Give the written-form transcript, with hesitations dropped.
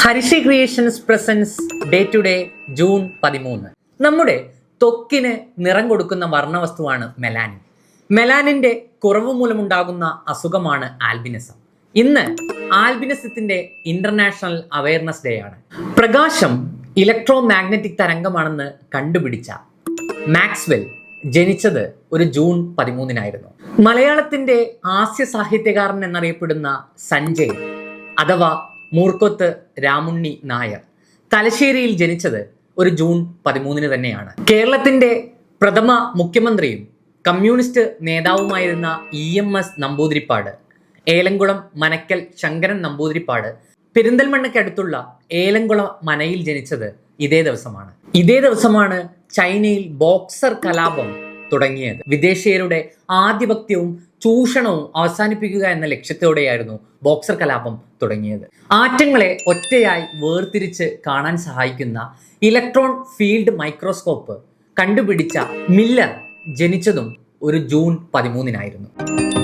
Harisree Creations presents day to day June 13. നമ്മുടെ ത്വക്കിന് നിറം കൊടുക്കുന്ന വർണ്ണവസ്തുവാണ് മെലാനിൻ. മെലാനിന്റെ കുറവ് മൂലമുണ്ടാകുന്ന അസുഖമാണ് ആൽബിനിസം. ഇന്ന് ആൽബിനിസത്തിന്റെ ഇന്റർനാഷണൽ അവയർനെസ് ഡേ ആണ്. പ്രകാശം ഇലക്ട്രോ മാഗ്നറ്റിക് തരംഗമാണെന്ന് കണ്ടുപിടിച്ച മാക്സ്വെൽ ജനിച്ചത് ഒരു ജൂൺ 13 മലയാളത്തിന്റെ ഹാസ്യ സാഹിത്യകാരൻ എന്നറിയപ്പെടുന്ന സഞ്ജയ് അഥവാ മൂർക്കൊത്ത് രാമുണ്ണി നായർ തലശ്ശേരിയിൽ ജനിച്ചത് ഒരു ജൂൺ 13 തന്നെയാണ്. കേരളത്തിന്റെ പ്രഥമ മുഖ്യമന്ത്രിയും കമ്മ്യൂണിസ്റ്റ് നേതാവുമായിരുന്ന EMS നമ്പൂതിരിപ്പാട്, ഏലംകുളം മനക്കൽ ശങ്കരൻ നമ്പൂതിരിപ്പാട് പെരിന്തൽമണ്ണയ്ക്കടുത്തുള്ള ഏലംകുളം മനയിൽ ജനിച്ചത് ഇതേ ദിവസമാണ്. ഇതേ ദിവസമാണ് ചൈനയിൽ ബോക്സർ കലാപം തുടങ്ങിയത്. വിദേശീയരുടെ ആധിപത്യവും ചൂഷണവും അവസാനിപ്പിക്കുക എന്ന ലക്ഷ്യത്തോടെയായിരുന്നു ബോക്സർ കലാപം തുടങ്ങിയത്. ആറ്റങ്ങളെ ഒറ്റയായി വേർതിരിച്ച് കാണാൻ സഹായിക്കുന്ന ഇലക്ട്രോൺ ഫീൽഡ് മൈക്രോസ്കോപ്പ് കണ്ടുപിടിച്ച മില്ലർ ജനിച്ചതും ഒരു ജൂൺ 13